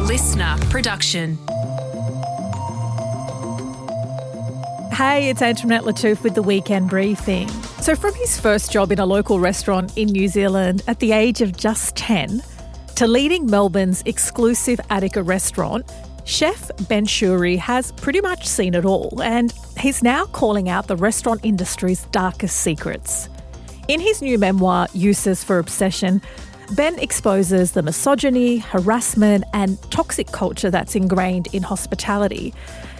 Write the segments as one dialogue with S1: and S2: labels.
S1: listener production.
S2: Hey, it's Antoinette Lattouf with the Weekend Briefing. So from his first job in a local restaurant in New Zealand at the age of just 10 to leading Melbourne's exclusive Attica restaurant, chef Ben Shewry has pretty much seen it all, and he's now calling out the restaurant industry's darkest secrets. In his new memoir, Uses for Obsession, Ben exposes the misogyny, harassment and toxic culture that's ingrained in hospitality.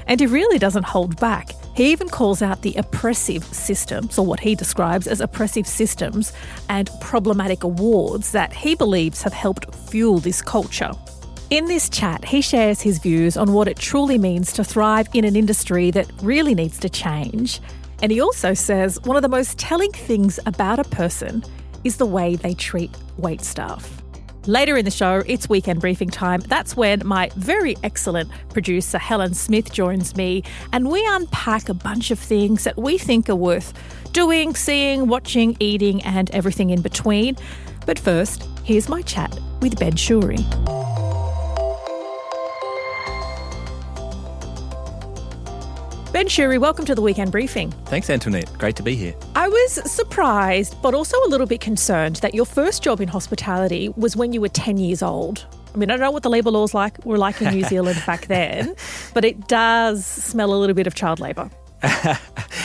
S2: And he really doesn't hold back. He even calls out the oppressive systems, or what he describes as oppressive systems and problematic awards that he believes have helped fuel this culture. In this chat, he shares his views on what it truly means to thrive in an industry that really needs to change. And he also says one of the most telling things about a person is the way they treat waitstaff. Later in the show, it's Weekend Briefing time. That's when my very excellent producer, Helen Smith, joins me and we unpack a bunch of things that we think are worth doing, seeing, watching, eating and everything in between. But first, here's my chat with Ben Shewry. Ben Shewry, welcome to the Weekend Briefing.
S3: Thanks, Antoinette. Great to be here.
S2: I was surprised, but also a little bit concerned that your first job in hospitality was when you were 10 years old. I mean, I don't know what the labour laws were like in New Zealand back then, but it does smell a little bit of child labour.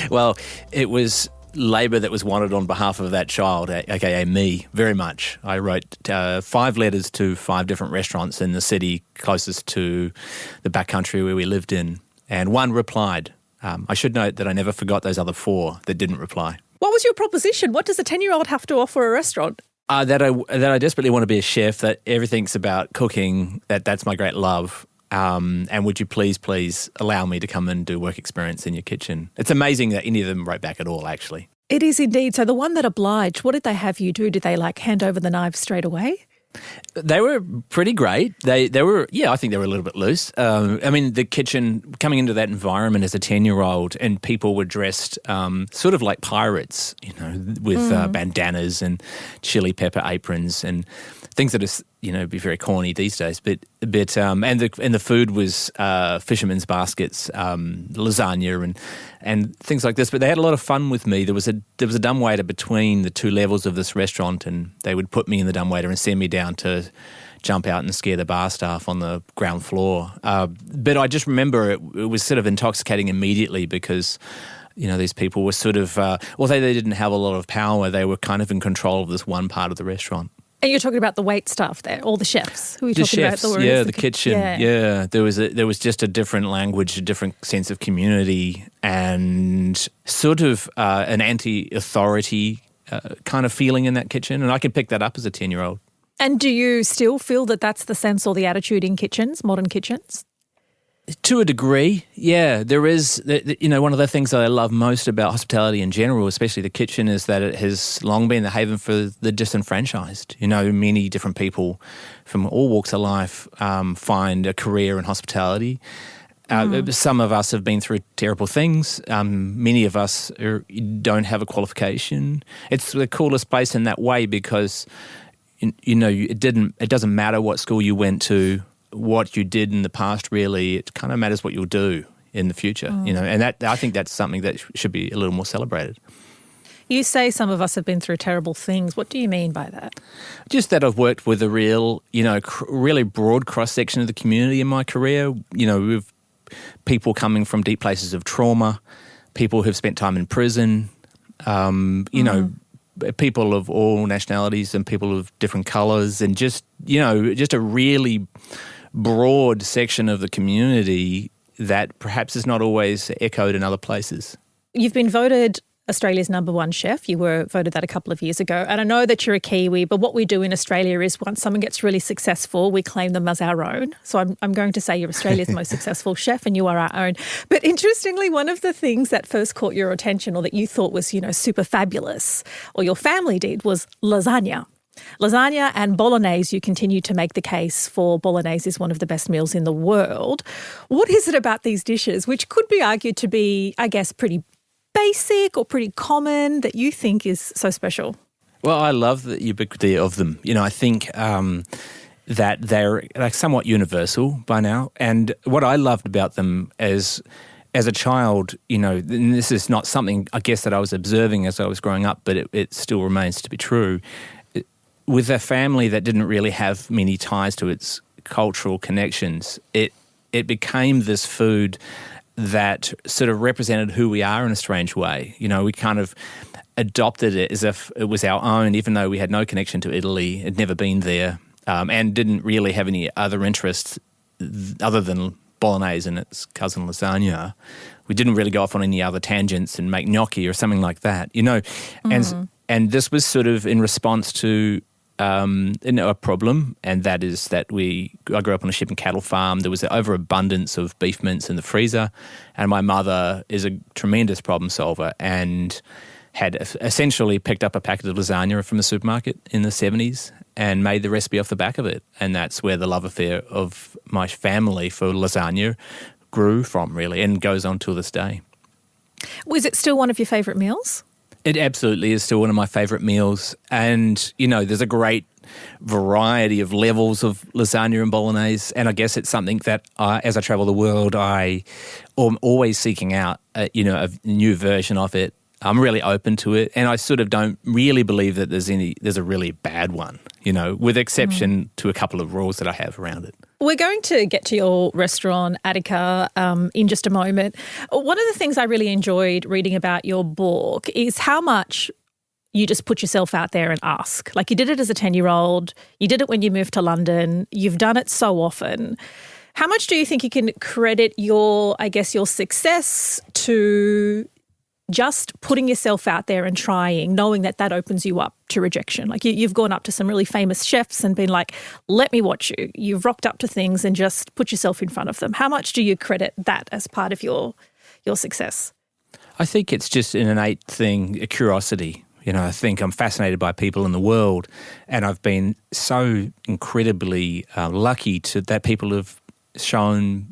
S3: Well, it was labour that was wanted on behalf of that child, aka me, very much. I wrote 5 letters to 5 different restaurants in the city closest to the backcountry where we lived in, and one replied. I should note that I never forgot those other 4 that didn't reply.
S2: What was your proposition? What does a 10-year-old have to offer a restaurant?
S3: That I desperately want to be a chef, that everything's about cooking, that's my great love. And would you please allow me to come and do work experience in your kitchen? It's amazing that any of them wrote back at all, actually.
S2: It is indeed. So the one that obliged, what did they have you do? Did they hand over the knives straight away?
S3: They were pretty great. They were, I think they were a little bit loose. I mean, the kitchen, coming into that environment as a 10-year-old, and people were dressed sort of like pirates, with bandanas and chili pepper aprons and things that are, be very corny these days. But and the food was fishermen's baskets, lasagna and things like this. But they had a lot of fun with me. There was a dumbwaiter between the 2 levels of this restaurant, and they would put me in the dumbwaiter and send me down to jump out and scare the bar staff on the ground floor. But I just remember it was sort of intoxicating immediately because these people were sort of, although they didn't have a lot of power, they were kind of in control of this one part of the restaurant.
S2: And you're talking about the wait staff there, all the chefs. Who are you talking
S3: chefs,
S2: about?
S3: The kitchen. Yeah. There was just a different language, a different sense of community, and sort of an anti-authority kind of feeling in that kitchen. And I could pick that up as a 10-year-old. And
S2: do you still feel that that's the sense or the attitude in kitchens, modern kitchens?
S3: To a degree, yeah. There is, one of the things that I love most about hospitality in general, especially the kitchen, is that it has long been the haven for the disenfranchised. Many different people from all walks of life find a career in hospitality. Some of us have been through terrible things. Many of us don't have a qualification. It's the coolest place in that way because, it doesn't matter what school you went to, what you did in the past, really. It kind of matters what you'll do in the future, and that I think that's something that should be a little more celebrated.
S2: You say some of us have been through terrible things. What do you mean by that?
S3: Just that I've worked with a real, really broad cross-section of the community in my career, with people coming from deep places of trauma, people who've spent time in prison, people of all nationalities and people of different colours, and just a really broad section of the community that perhaps is not always echoed in other places.
S2: You've been voted Australia's #1 chef. You were voted that a couple of years ago. And I know that you're a Kiwi, but what we do in Australia is once someone gets really successful, we claim them as our own. So I'm going to say you're Australia's most successful chef and you are our own. But interestingly, one of the things that first caught your attention or that you thought was, super fabulous, or your family did, was lasagna. Lasagna and bolognese, you continue to make the case for bolognese is one of the best meals in the world. What is it about these dishes, which could be argued to be, I guess, pretty basic or pretty common, that you think is so special?
S3: Well, I love the ubiquity of them. I think that they're like somewhat universal by now. And what I loved about them as a child, and this is not something I guess that I was observing as I was growing up, but it still remains to be true. With a family that didn't really have many ties to its cultural connections, it became this food that sort of represented who we are in a strange way. We kind of adopted it as if it was our own, even though we had no connection to Italy, had never been there, and didn't really have any other interests other than bolognese and its cousin lasagna. We didn't really go off on any other tangents and make gnocchi or something like that, And this was sort of in response to a problem, and that is that I grew up on a sheep and cattle farm. There was an overabundance of beef mince in the freezer, and my mother is a tremendous problem solver and had essentially picked up a packet of lasagna from the supermarket in the 70s and made the recipe off the back of it. And that's where the love affair of my family for lasagna grew from, really, and goes on till this day.
S2: Was it still one of your favourite meals?
S3: It absolutely is still one of my favourite meals. And, there's a great variety of levels of lasagna and bolognese. And I guess it's something that as I travel the world, I am always seeking out, a new version of it. I'm really open to it. And I sort of don't really believe that there's a really bad one, with exception to a couple of rules that I have around it.
S2: We're going to get to your restaurant, Attica, in just a moment. One of the things I really enjoyed reading about your book is how much you just put yourself out there and ask. Like, you did it as a 10-year-old, you did it when you moved to London, you've done it so often. How much do you think you can credit your success to just putting yourself out there and trying, knowing that opens you up to rejection? Like, you've gone up to some really famous chefs and been like, let me watch you. You've rocked up to things and just put yourself in front of them. How much do you credit that as part of your success?
S3: I think it's just an innate thing, a curiosity. I think I'm fascinated by people in the world, and I've been so incredibly lucky that people have shown,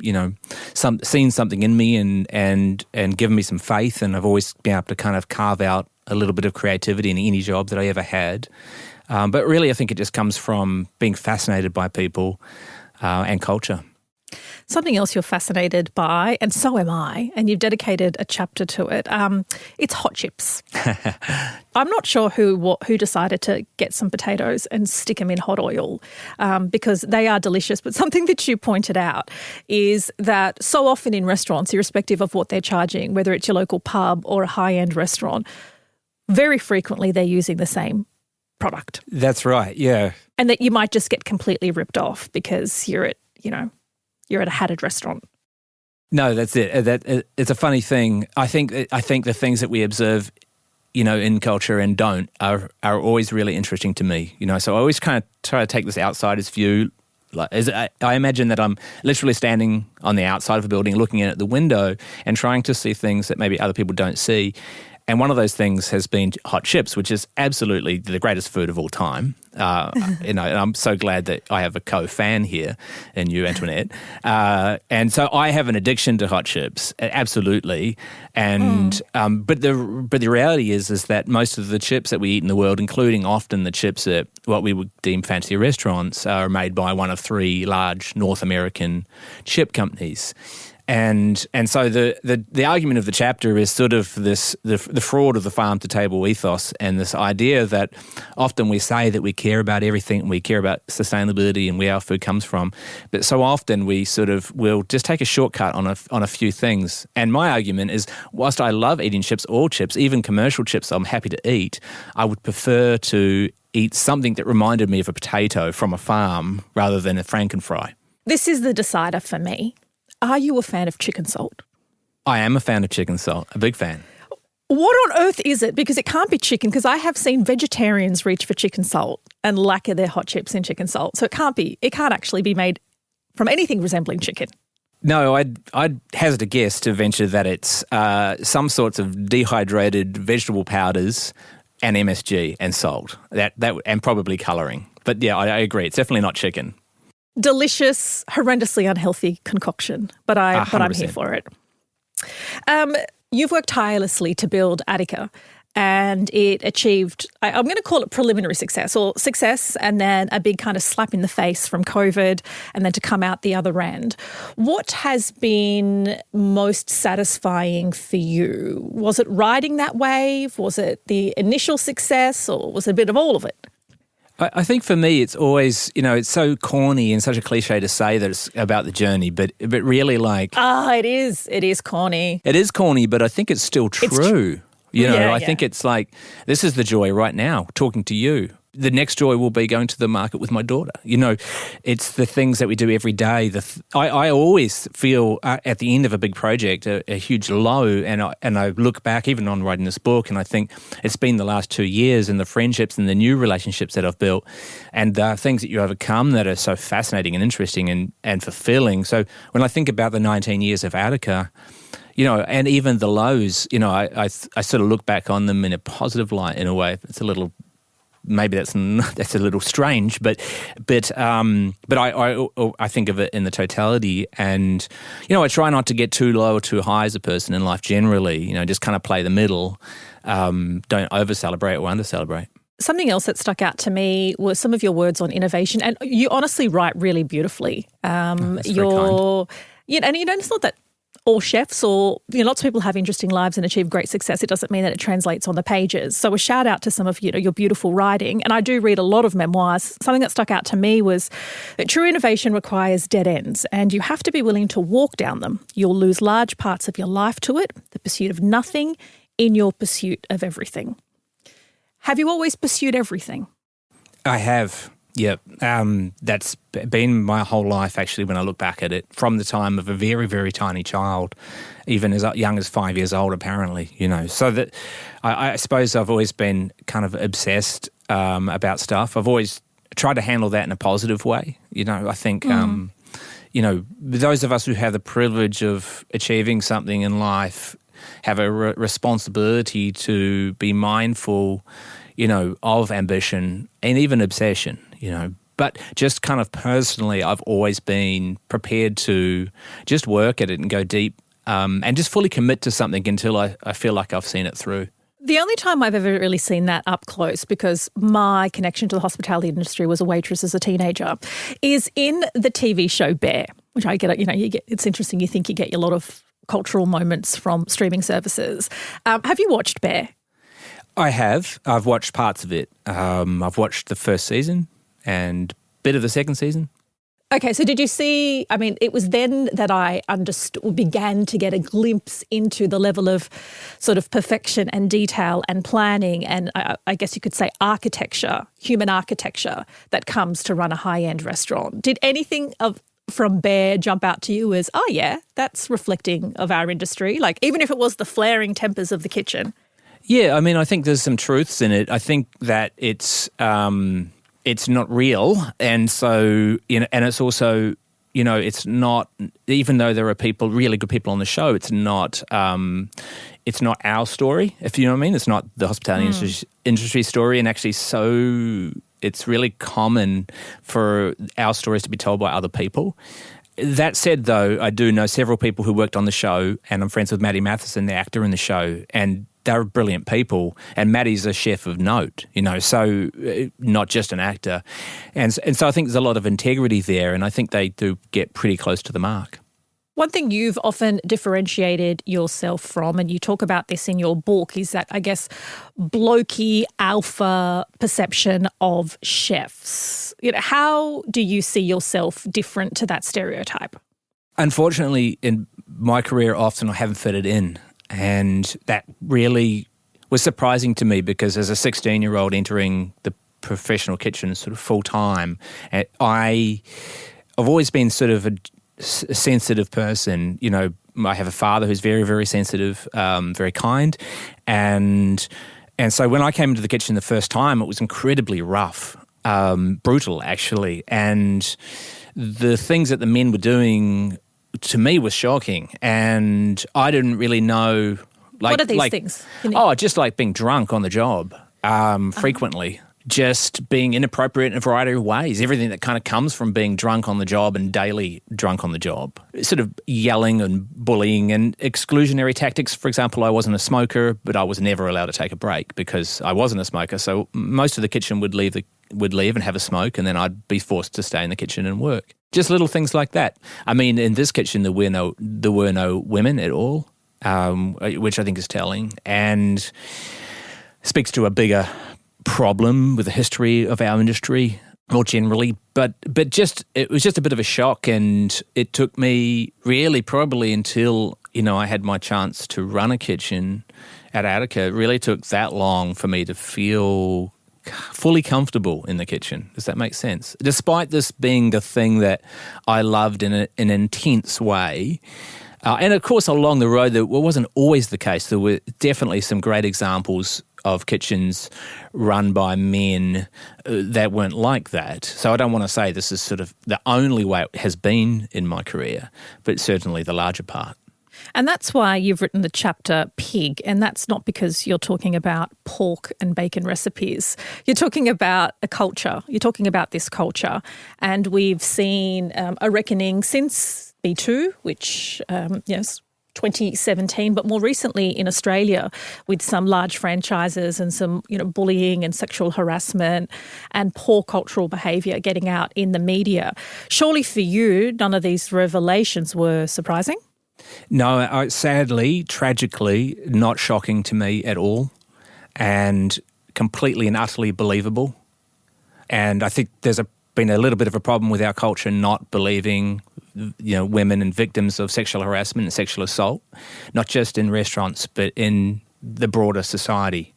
S3: seen something in me and given me some faith, and I've always been able to kind of carve out a little bit of creativity in any job that I ever had. But really, I think it just comes from being fascinated by people and culture.
S2: Something else you're fascinated by, and so am I, and you've dedicated a chapter to it, it's hot chips. I'm not sure who decided to get some potatoes and stick them in hot oil because they are delicious. But something that you pointed out is that so often in restaurants, irrespective of what they're charging, whether it's your local pub or a high-end restaurant, very frequently they're using the same product.
S3: That's right, yeah.
S2: And that you might just get completely ripped off because you're at a hatted restaurant.
S3: No, that's it. It's a funny thing. I think the things that we observe, in culture and don't are always really interesting to me. So I always kind of try to take this outsider's view. I imagine that I'm literally standing on the outside of a building, looking in at the window and trying to see things that maybe other people don't see. And one of those things has been hot chips, which is absolutely the greatest food of all time. And I'm so glad that I have a co-fan here in you, Antoinette. And so I have an addiction to hot chips, absolutely. And but the reality is that most of the chips that we eat in the world, including often the chips at what we would deem fancy restaurants, are made by one of 3 large North American chip companies. And so the argument of the chapter is sort of the fraud of the farm to table ethos, and this idea that often we say that we care about everything and we care about sustainability and where our food comes from, but so often we sort of will just take a shortcut on a few things. And my argument is, whilst I love eating chips, all chips, even commercial chips I'm happy to eat, I would prefer to eat something that reminded me of a potato from a farm rather than a Frankenfry.
S2: This is the decider for me. Are you a fan of chicken salt?
S3: I am a fan of chicken salt, a big fan.
S2: What on earth is it? Because it can't be chicken, because I have seen vegetarians reach for chicken salt and lacquer their hot chips in chicken salt. So it can't actually be made from anything resembling chicken.
S3: No, I'd hazard a guess to venture that it's some sorts of dehydrated vegetable powders and MSG and salt, that and probably colouring. But yeah, I agree. It's definitely not chicken.
S2: Delicious, horrendously unhealthy concoction, but I'm here for it. You've worked tirelessly to build Attica, and it achieved, I'm going to call it preliminary success, or success and then a big kind of slap in the face from COVID and then to come out the other end. What has been most satisfying for you? Was it riding that wave? Was it the initial success, or was it a bit of all of it?
S3: I think for me, it's always, it's so corny and such a cliche to say that it's about the journey, but really like...
S2: It is. It is corny.
S3: It is corny, but I think it's still true. I think it's like, this is the joy right now, talking to you. The next joy will be going to the market with my daughter. It's the things that we do every day. I always feel at the end of a big project a huge low, and I look back even on writing this book, and I think it's been the last 2 years and the friendships and the new relationships that I've built and the things that you overcome that are so fascinating and interesting and fulfilling. So when I think about the 19 years of Attica, and even the lows, I sort of look back on them in a positive light in a way. It's a little... Maybe that's a little strange, but I think of it in the totality, and I try not to get too low or too high as a person in life generally. Just kind of play the middle. Don't over celebrate or under celebrate.
S2: Something else that stuck out to me was some of your words on innovation, and you honestly write really beautifully.
S3: That's very kind.
S2: And it's not that all chefs or lots of people have interesting lives and achieve great success. It doesn't mean that it translates on the pages. So a shout out to some of your beautiful writing. And I do read a lot of memoirs. Something that stuck out to me was that true innovation requires dead ends, and you have to be willing to walk down them. You'll lose large parts of your life to it, the pursuit of nothing in your pursuit of everything. Have you always pursued everything?
S3: I have. Yeah, that's been my whole life, actually, when I look back at it, from the time of a very, very tiny child, even as young as 5 years old, apparently, So that I suppose I've always been kind of obsessed about stuff. I've always tried to handle that in a positive way. I think, those of us who have the privilege of achieving something in life have a responsibility to be mindful, of ambition and even obsession, But just kind of personally, I've always been prepared to just work at it and go deep and just fully commit to something until I feel like I've seen it through.
S2: The only time I've ever really seen that up close, because my connection to the hospitality industry was a waitress as a teenager, is in the TV show Bear, which I get, it's interesting. You think you get a lot of cultural moments from streaming services. Have you watched Bear?
S3: I have. I've watched parts of it. I've watched the first season and a bit of the second season.
S2: Okay, so did you see, it was then that I began to get a glimpse into the level of sort of perfection and detail and planning and I guess you could say architecture, human architecture that comes to run a high-end restaurant. Did anything from Bear jump out to you as, oh yeah, that's reflecting of our industry? Like even if it was the flaring tempers of the kitchen.
S3: Yeah, I think there's some truths in it. I think that it's not real, and so and it's also it's not. Even though there are really good people on the show, it's not our story. If you know what I mean, it's not the hospitality industry story, and actually, so it's really common for our stories to be told by other people. That said, though, I do know several people who worked on the show, and I'm friends with Maddie Matheson, the actor in the show, and they're brilliant people. And Maddie's a chef of note, so not just an actor. And so I think there's a lot of integrity there, and I think they do get pretty close to the mark.
S2: One thing you've often differentiated yourself from, and you talk about this in your book, is that, I guess, blokey alpha perception of chefs. How do you see yourself different to that stereotype? Unfortunately,
S3: in my career, often I haven't fit it in. And that really was surprising to me because as a 16-year-old entering the professional kitchen sort of full-time, I've always been sort of a sensitive person. I have a father who's very, very sensitive, very kind. And so when I came into the kitchen the first time, it was incredibly rough, brutal actually. And the things that the men were doing to me was shocking, and I didn't really know.
S2: What are these things?
S3: Just like being drunk on the job frequently, just being inappropriate in a variety of ways. Everything that kind of comes from being drunk on the job and daily drunk on the job. Sort of yelling and bullying and exclusionary tactics. For example, I wasn't a smoker, but I was never allowed to take a break because I wasn't a smoker. So most of the kitchen would leave and have a smoke, and then I'd be forced to stay in the kitchen and work. Just little things like that. I mean, in this kitchen, there were no women at all, which I think is telling and speaks to a bigger problem with the history of our industry more generally, but it was just a bit of a shock, and it took me really probably until I had my chance to run a kitchen at Attica. It really took that long for me to feel fully comfortable in the kitchen. Does that make sense? Despite this being the thing that I loved in an intense way. And of course, along the road, that wasn't always the case. There were definitely some great examples of kitchens run by men that weren't like that. So I don't want to say this is sort of the only way it has been in my career, but certainly the larger part.
S2: And that's why you've written the chapter Pig, and that's not because you're talking about pork and bacon recipes. You're talking about a culture. You're talking about this culture. And we've seen a reckoning since B2, which, 2017, but more recently in Australia with some large franchises and some, bullying and sexual harassment and poor cultural behaviour getting out in the media. Surely for you, none of these revelations were surprising?
S3: No, sadly, tragically, not shocking to me at all, and completely and utterly believable. And I think there's been a little bit of a problem with our culture not believing women and victims of sexual harassment and sexual assault, not just in restaurants, but in the broader society.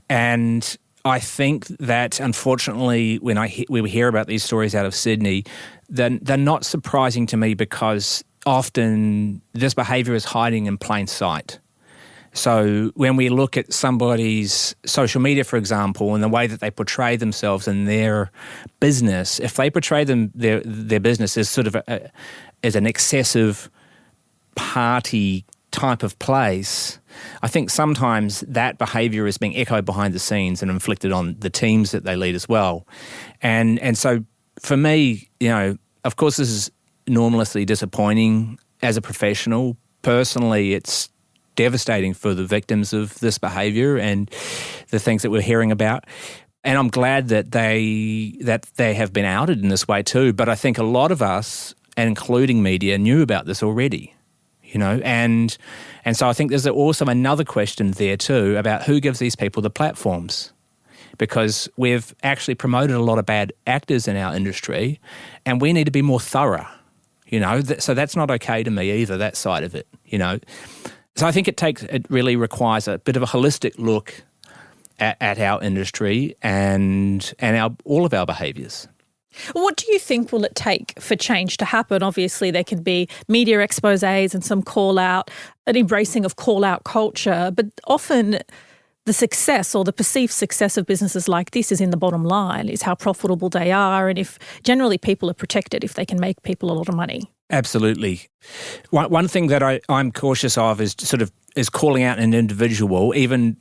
S3: And I think that, unfortunately, when we hear about these stories out of Sydney, they're not surprising to me because often this behaviour is hiding in plain sight. So when we look at somebody's social media, for example, and the way that they portray themselves in their business, if they portray their business as sort of as an excessive party type of place, I think sometimes that behaviour is being echoed behind the scenes and inflicted on the teams that they lead as well. And so for me, of course this is enormously disappointing as a professional. Personally, it's devastating for the victims of this behaviour and the things that we're hearing about. And I'm glad that they have been outed in this way too. But I think a lot of us, and including media, knew about this already, and so I think there's also another question there too about who gives these people the platforms. Because we've actually promoted a lot of bad actors in our industry, and we need to be more thorough, So that's not okay to me either, that side of it, So I think it really requires a bit of a holistic look at our industry and all of our behaviours.
S2: What do you think will it take for change to happen? Obviously, there can be media exposés and some call-out, an embracing of call-out culture, but often the success or the perceived success of businesses like this is in the bottom line, is how profitable they are, and if generally people are protected if they can make people a lot of money.
S3: Absolutely. One thing that I'm cautious of is calling out an individual, even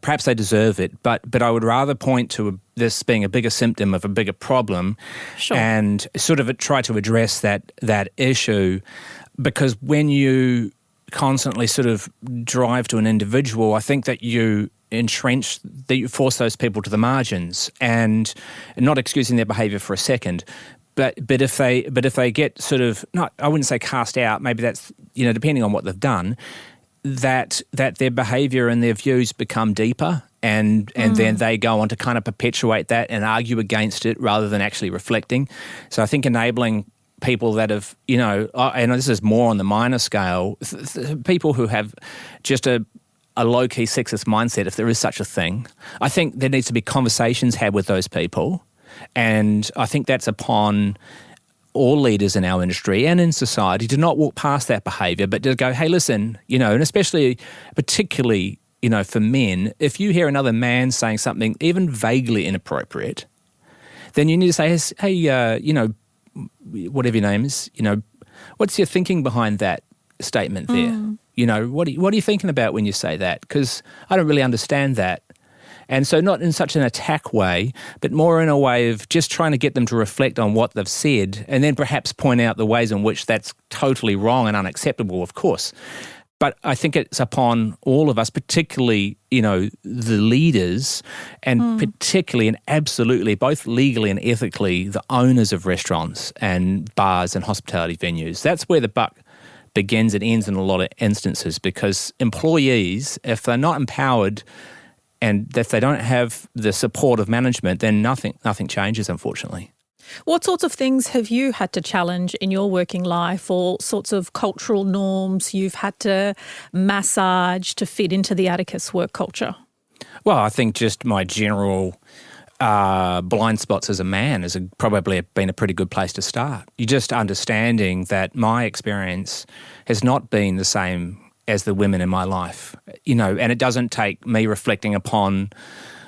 S3: perhaps they deserve it, but I would rather point to this being a bigger symptom of a bigger problem.
S2: Sure.
S3: And sort of try to address that issue, because when you constantly sort of drive to an individual, I think that you force those people to the margins, and not excusing their behaviour for a second. But if they get sort of, not, I wouldn't say cast out, maybe that's, depending on what they've done, that their behaviour and their views become deeper, and then they go on to kind of perpetuate that and argue against it rather than actually reflecting. So I think enabling people that have, and this is more on the minor scale, people who have just a low-key sexist mindset, if there is such a thing, I think there needs to be conversations had with those people. And I think that's upon all leaders in our industry and in society to not walk past that behaviour, but to go, hey, listen, and especially, particularly, for men, if you hear another man saying something even vaguely inappropriate, then you need to say, hey, whatever your name is, what's your thinking behind that statement there? What are you thinking about when you say that? Because I don't really understand that. And so not in such an attack way, but more in a way of just trying to get them to reflect on what they've said and then perhaps point out the ways in which that's totally wrong and unacceptable, of course. But I think it's upon all of us, particularly, the leaders and particularly and absolutely, both legally and ethically, the owners of restaurants and bars and hospitality venues. That's where the buck begins and ends in a lot of instances, because employees, if they're not empowered and if they don't have the support of management, then nothing changes, unfortunately.
S2: What sorts of things have you had to challenge in your working life, or sorts of cultural norms you've had to massage to fit into the Atticus work culture?
S3: Well, I think just my general blind spots as a man has probably been a pretty good place to start. You just understanding that my experience has not been the same as the women in my life, and it doesn't take me reflecting upon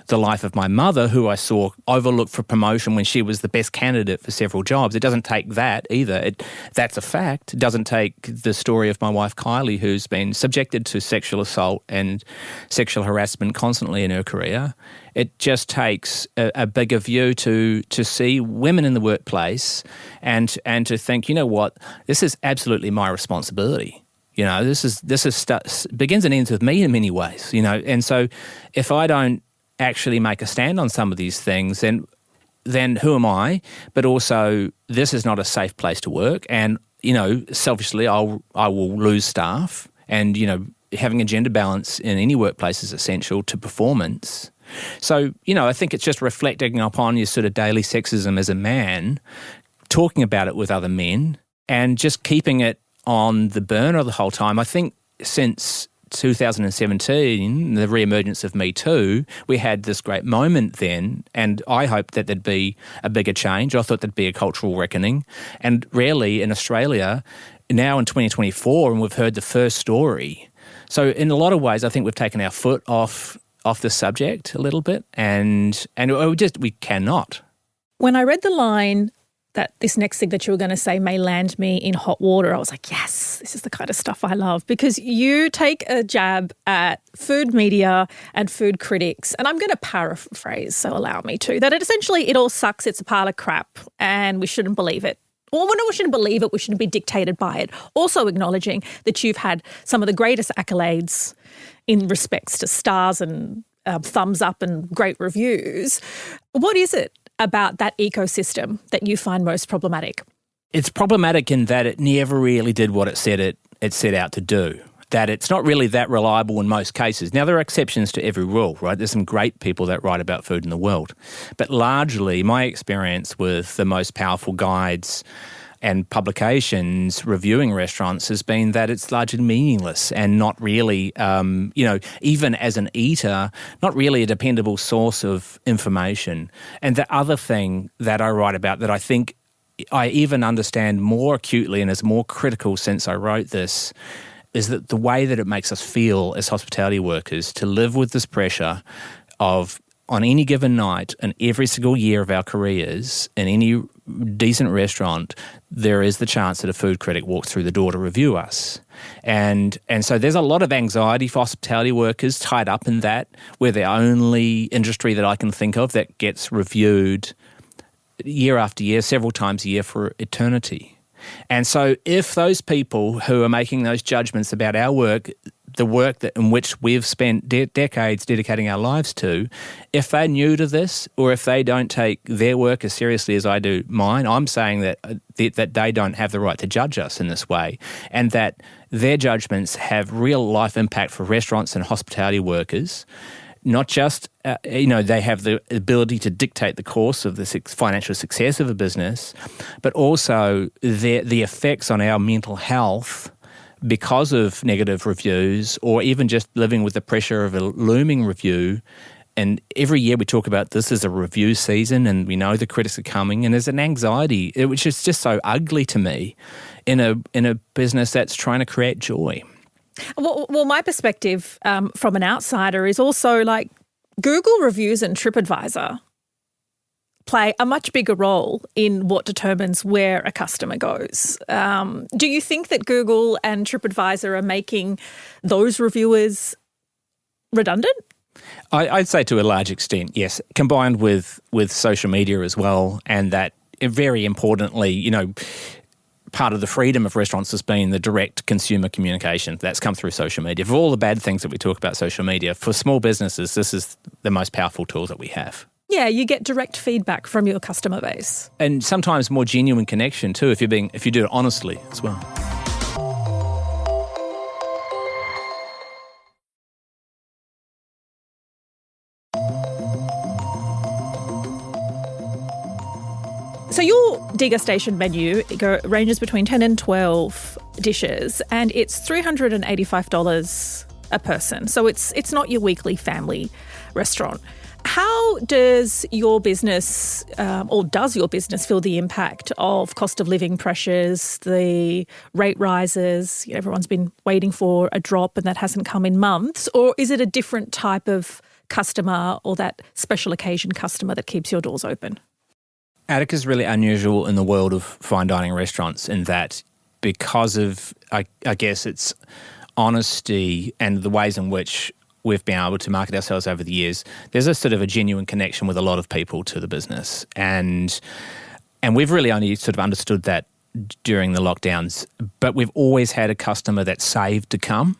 S3: the life of my mother, who I saw overlooked for promotion when she was the best candidate for several jobs. It doesn't take that either. That's a fact. It doesn't take the story of my wife, Kylie, who's been subjected to sexual assault and sexual harassment constantly in her career. It just takes a bigger view to see women in the workplace and to think, you know what, this is absolutely my responsibility. This is begins and ends with me in many ways, and so if I don't actually make a stand on some of these things, then who am I? But also, this is not a safe place to work, and selfishly, I will lose staff, and having a gender balance in any workplace is essential to performance. So I think it's just reflecting upon your sort of daily sexism as a man, talking about it with other men, and just keeping it on the burner the whole time. I think since 2017, the re-emergence of Me Too, we had this great moment then, and I hoped that there'd be a bigger change. I thought there'd be a cultural reckoning. And rarely in Australia, now in 2024, and we've heard the first story. So in a lot of ways, I think we've taken our foot off the subject a little bit, and we cannot.
S2: When I read the line that this next thing that you were going to say may land me in hot water, I was like, yes, this is the kind of stuff I love, because you take a jab at food media and food critics, and I'm going to paraphrase, so allow me to, that it all sucks, it's a pile of crap, and we shouldn't believe it. Well, no, we shouldn't believe it, we shouldn't be dictated by it. Also acknowledging that you've had some of the greatest accolades in respects to stars and thumbs up and great reviews. What is it about that ecosystem that you find most problematic? It's problematic in that it never really did what it set out to do, that it's not really that reliable in most cases. Now, there are exceptions to every rule, right? There's some great people that write about food in the world. But largely, my experience with the most powerful guides and publications reviewing restaurants has been that it's largely meaningless and not really, even as an eater, not really a dependable source of information. And the other thing that I write about that I think I even understand more acutely and is more critical since I wrote this is that the way that it makes us feel as hospitality workers to live with this pressure of, on any given night and every single year of our careers, in any decent restaurant, there is the chance that a food critic walks through the door to review us. And so there's a lot of anxiety for hospitality workers tied up in that. We're the only industry that I can think of that gets reviewed year after year, several times a year for eternity. And so if those people who are making those judgments about our work, the work in which we've spent decades dedicating our lives to, if they're new to this or if they don't take their work as seriously as I do mine, I'm saying that they don't have the right to judge us in this way, and that their judgments have real life impact for restaurants and hospitality workers. Not just, they have the ability to dictate the course of the financial success of a business, but also the effects on our mental health because of negative reviews, or even just living with the pressure of a looming review. And every year we talk about this as a review season, and we know the critics are coming, and there's an anxiety, which is just so ugly to me in a business that's trying to create joy. Well, my perspective from an outsider is also like Google reviews and TripAdvisor play a much bigger role in what determines where a customer goes. Do you think that Google and TripAdvisor are making those reviewers redundant?
S3: I'd say to a large extent, yes, combined with social media as well, and that very importantly, part of the freedom of restaurants has been the direct consumer communication that's come through social media. For all the bad things that we talk about social media, for small businesses, this is the most powerful tool that we have.
S2: Yeah, you get direct feedback from your customer base.
S3: And sometimes more genuine connection too, if you do it honestly as well.
S2: So your degustation menu ranges between 10 and 12 dishes, and it's $385 a person. So it's not your weekly family restaurant. How does your business, or does your business feel the impact of cost of living pressures, the rate rises? Everyone's been waiting for a drop and that hasn't come in months. Or is it a different type of customer or that special occasion customer that keeps your doors open?
S3: Attica is really unusual in the world of fine dining restaurants in that because of, I guess, its honesty and the ways in which we've been able to market ourselves over the years, there's a sort of a genuine connection with a lot of people to the business. And we've really only sort of understood that during the lockdowns, but we've always had a customer that saved to come.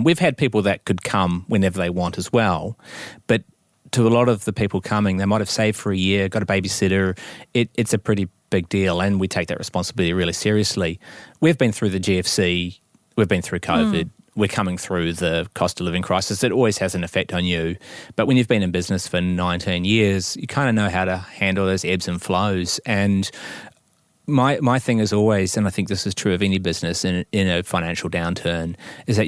S3: We've had people that could come whenever they want as well, but to a lot of the people coming, they might have saved for a year, got a babysitter. It's a pretty big deal, and we take that responsibility really seriously. We've been through the GFC, we've been through COVID, we're coming through the cost of living crisis. It always has an effect on you. But when you've been in business for 19 years, you kind of know how to handle those ebbs and flows. And my thing is always, and I think this is true of any business in a financial downturn, is that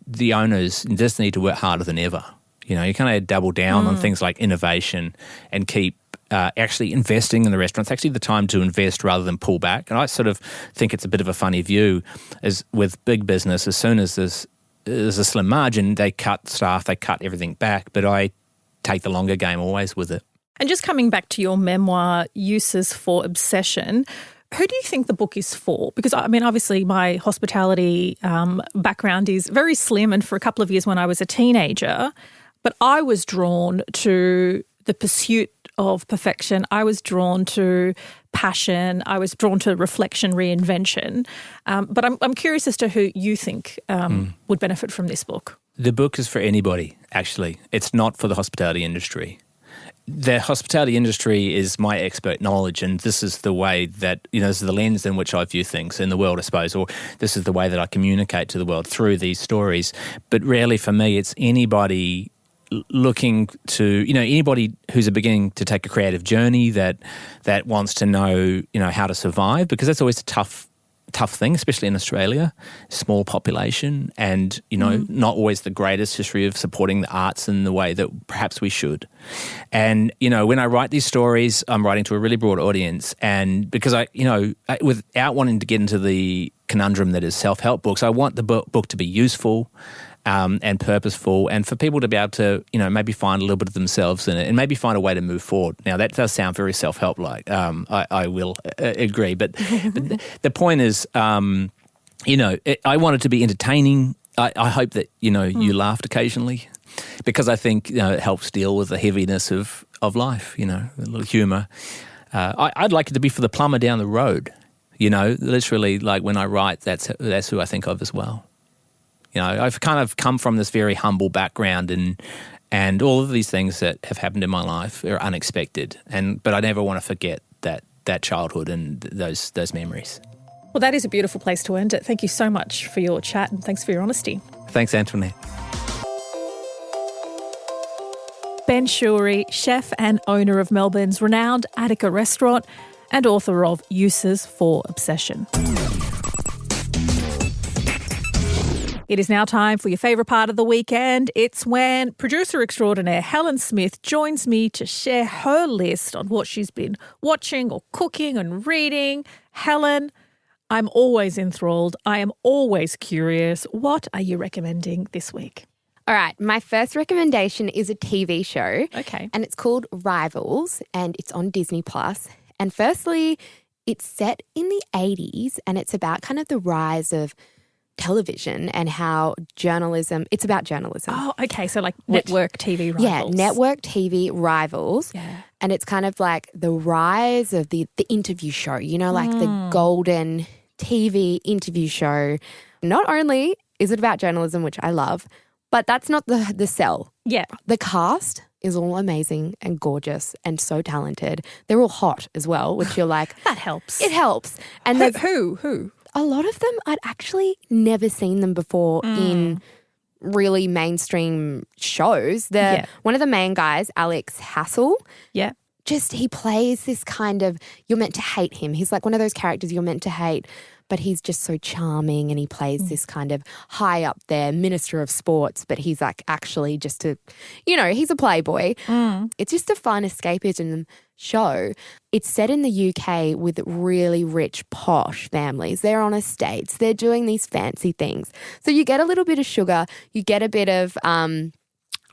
S3: the owners just need to work harder than ever. You kind of double down on things like innovation and keep actually investing in the restaurant. It's actually the time to invest rather than pull back. And I sort of think it's a bit of a funny view as with big business, as soon as there's a slim margin, they cut staff, they cut everything back. But I take the longer game always with it.
S2: And just coming back to your memoir, Uses for Obsession, who do you think the book is for? Because, obviously my hospitality background is very slim, and for a couple of years when I was a teenager, but I was drawn to the pursuit of perfection. I was drawn to passion. I was drawn to reflection, reinvention. But I'm curious as to who you think would benefit from this book.
S3: The book is for anybody, actually. It's not for the hospitality industry. The hospitality industry is my expert knowledge, and this is the way that, this is the lens in which I view things in the world, I suppose, or this is the way that I communicate to the world through these stories. But really for me, it's anybody looking to, anybody who's beginning to take a creative journey that wants to know, how to survive, because that's always a tough thing, especially in Australia, small population and, not always the greatest history of supporting the arts in the way that perhaps we should. And, when I write these stories, I'm writing to a really broad audience, and because without wanting to get into the conundrum that is self-help books, I want the book to be useful, and purposeful, and for people to be able to, maybe find a little bit of themselves in it and maybe find a way to move forward. Now, that does sound very self-help-like. I will agree. But the point is, I want it to be entertaining. I hope that, you laughed occasionally, because I think, it helps deal with the heaviness of life, a little humour. I'd like it to be for the plumber down the road, literally, like when I write, that's who I think of as well. I've kind of come from this very humble background, and all of these things that have happened in my life are unexpected. But I never want to forget that childhood and those memories.
S2: Well, that is a beautiful place to end it. Thank you so much for your chat, and thanks for your honesty.
S3: Thanks, Antoinette.
S2: Ben Shewry, chef and owner of Melbourne's renowned Attica restaurant and author of Uses for Obsession. It is now time for your favourite part of the weekend. It's when producer extraordinaire Helen Smith joins me to share her list on what she's been watching or cooking and reading. Helen, I'm always enthralled. I am always curious. What are you recommending this week?
S1: All right, my first recommendation is a TV show.
S2: Okay.
S1: And it's called Rivals, and it's on Disney+. And firstly, it's set in the 80s, and it's about kind of the rise of television and how journalism, it's about journalism.
S2: Oh, okay. So like network TV rivals.
S1: Yeah, network TV rivals.
S2: Yeah.
S1: And it's kind of like the rise of the interview show, like the golden TV interview show. Not only is it about journalism, which I love, but that's not the sell.
S2: Yeah.
S1: The cast is all amazing and gorgeous and so talented. They're all hot as well, which you're like.
S2: That helps.
S1: It helps. And
S2: Who?
S1: A lot of them, I'd actually never seen them before in really mainstream shows. One of the main guys, Alex Hassel.
S2: Yeah.
S1: He plays this kind of, you're meant to hate him. He's like one of those characters you're meant to hate, but he's just so charming and he plays this kind of high up there minister of sports, but he's like actually just he's a playboy. It's just a fun escapism show. It's set in the UK with really rich, posh families. They're on estates. They're doing these fancy things. So you get a little bit of sugar, you get a bit of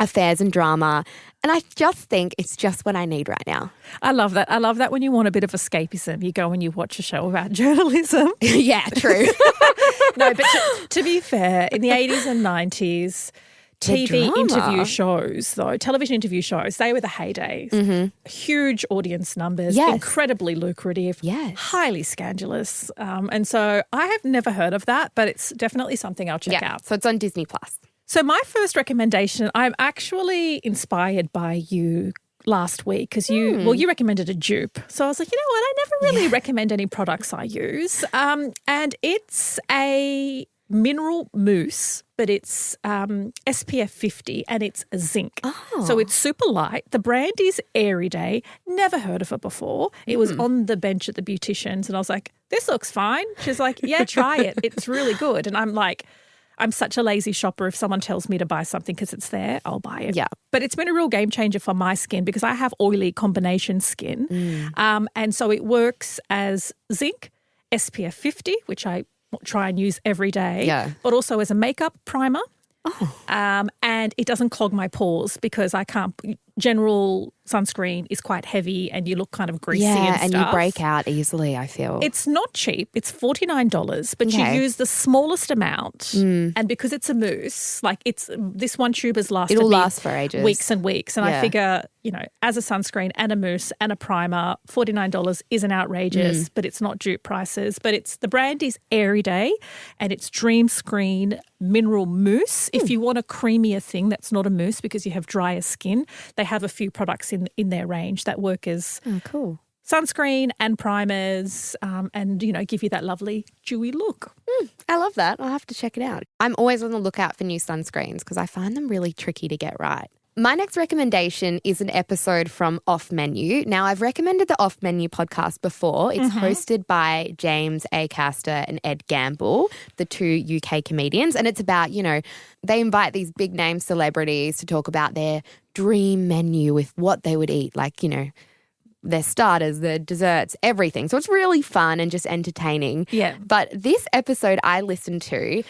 S1: affairs and drama. And I just think it's just what I need right now.
S2: I love that. I love that when you want a bit of escapism, you go and you watch a show about journalism.
S1: Yeah, true.
S2: No, but to be fair, in the 80s and 90s, TV interview shows, though, television interview shows, they were the heydays. Mm-hmm. Huge audience numbers, incredibly lucrative, highly scandalous. And so I have never heard of that, but it's definitely something I'll check out.
S1: So it's on Disney+.
S2: So my first recommendation, I'm actually inspired by you last week because you recommended a dupe. So I was like, you know what, I never really recommend any products I use. And it's a mineral mousse, but it's SPF 50 and it's zinc. Oh. So it's super light. The brand is Airyday. Never heard of it before. It was on the bench at the beautician's and I was like, this looks fine. She's like, yeah, try it. It's really good. And I'm like, I'm such a lazy shopper. If someone tells me to buy something because it's there, I'll buy it. Yeah. But it's been a real game changer for my skin because I have oily combination skin. And so it works as zinc, SPF 50, which I try and use every day, but also as a makeup primer. And it doesn't clog my pores because I can't. General sunscreen is quite heavy and you look kind of greasy and stuff.
S1: You break out easily, I feel.
S2: It's not cheap. It's $49, but you use the smallest amount. And because it's a mousse, like this one tube has lasted
S1: It'll last for ages.
S2: Weeks and weeks. And I figure, as a sunscreen and a mousse and a primer, $49 isn't outrageous, but it's not dupe prices. But the brand is Airyday and it's Dream Screen Mineral Mousse. If you want a creamier thing that's not a mousse because you have drier skin, they have a few products in their range that work as sunscreen and primers and, give you that lovely dewy look.
S1: I love that. I'll have to check it out. I'm always on the lookout for new sunscreens because I find them really tricky to get right. My next recommendation is an episode from Off Menu. Now, I've recommended the Off Menu podcast before. It's hosted by James Acaster and Ed Gamble, the two UK comedians. And it's about, they invite these big name celebrities to talk about their dream menu with what they would eat, like, their starters, their desserts, everything. So it's really fun and just entertaining.
S2: Yeah.
S1: But this episode I listened to,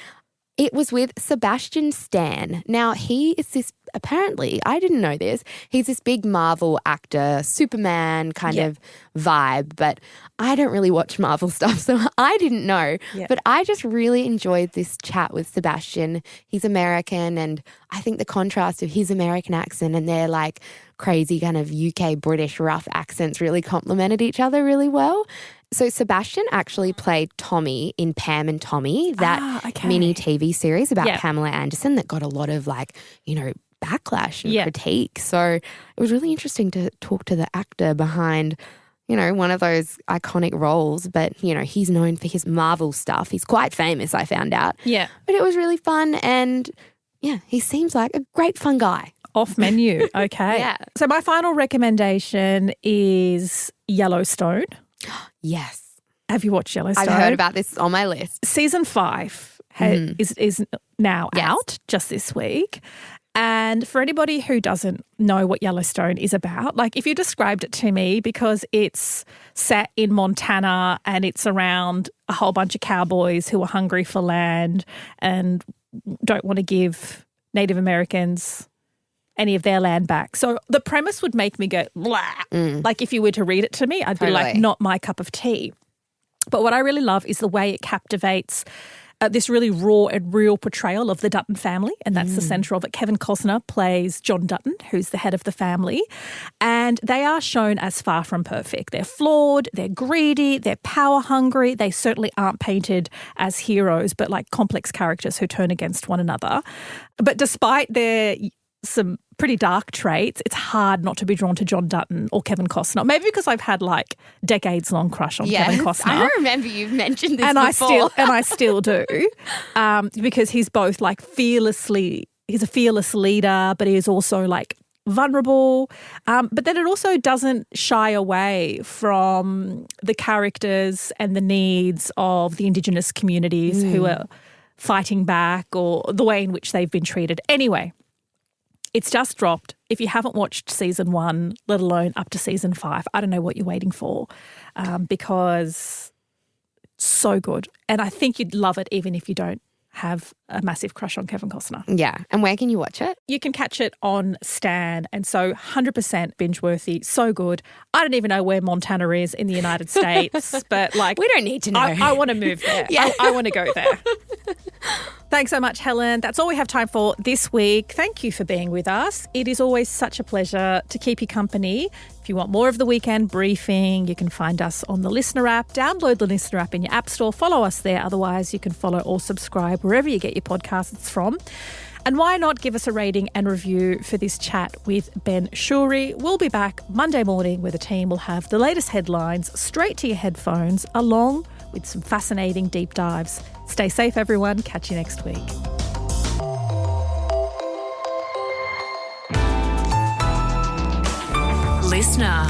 S1: it was with Sebastian Stan. Now, he is apparently, I didn't know this, he's this big Marvel actor, Superman kind of vibe, but I don't really watch Marvel stuff, so I didn't know. Yeah. But I just really enjoyed this chat with Sebastian. He's American, and I think the contrast of his American accent and their like crazy kind of UK British rough accents really complemented each other really well. So Sebastian actually played Tommy in Pam and Tommy, that mini TV series about Pamela Anderson that got a lot of backlash and critique. So it was really interesting to talk to the actor behind, one of those iconic roles. But, he's known for his Marvel stuff. He's quite famous, I found out.
S2: Yeah.
S1: But it was really fun and, he seems like a great fun guy.
S2: Off Menu. Okay.
S1: Yeah.
S2: So my final recommendation is Yellowstone.
S1: Yes.
S2: Have you watched Yellowstone?
S1: I've heard about this on my list.
S2: Season 5 is now out just this week. And for anybody who doesn't know what Yellowstone is about, like if you described it to me, because it's set in Montana and it's around a whole bunch of cowboys who are hungry for land and don't want to give Native Americans any of their land back. So the premise would make me go, blah. Like if you were to read it to me, I'd be like, not my cup of tea. But what I really love is the way it captivates this really raw and real portrayal of the Dutton family, and that's the centre of it. Kevin Costner plays John Dutton, who's the head of the family, and they are shown as far from perfect. They're flawed, they're greedy, they're power hungry. They certainly aren't painted as heroes, but like complex characters who turn against one another. But despite their some pretty dark traits, it's hard not to be drawn to John Dutton or Kevin Costner. Maybe because I've had like decades-long crush on Kevin Costner.
S1: I remember you've mentioned this
S2: and
S1: before.
S2: I still do, because he's both like he's a fearless leader, but he is also like vulnerable. But then it also doesn't shy away from the characters and the needs of the Indigenous communities who are fighting back, or the way in which they've been treated. Anyway, it's just dropped. If you haven't watched season 1, let alone up to season 5, I don't know what you're waiting for, because it's so good. And I think you'd love it even if you don't have a massive crush on Kevin Costner.
S1: Yeah. And where can you watch it?
S2: You can catch it on Stan, and so 100% binge-worthy, so good. I don't even know where Montana is in the United States, but like...
S1: We don't need to know.
S2: I want to move there.
S1: Yeah.
S2: I want to go there. Thanks so much, Helen. That's all we have time for this week. Thank you for being with us. It is always such a pleasure to keep you company. If you want more of the Weekend Briefing, you can find us on the Listener app. Download the Listener app in your app store. Follow us there. Otherwise, you can follow or subscribe wherever you get your podcasts from. And why not give us a rating and review for this chat with Ben Shewry? We'll be back Monday morning where the team will have the latest headlines straight to your headphones, along with some fascinating deep dives. Stay safe, everyone. Catch you next week.
S4: Listener.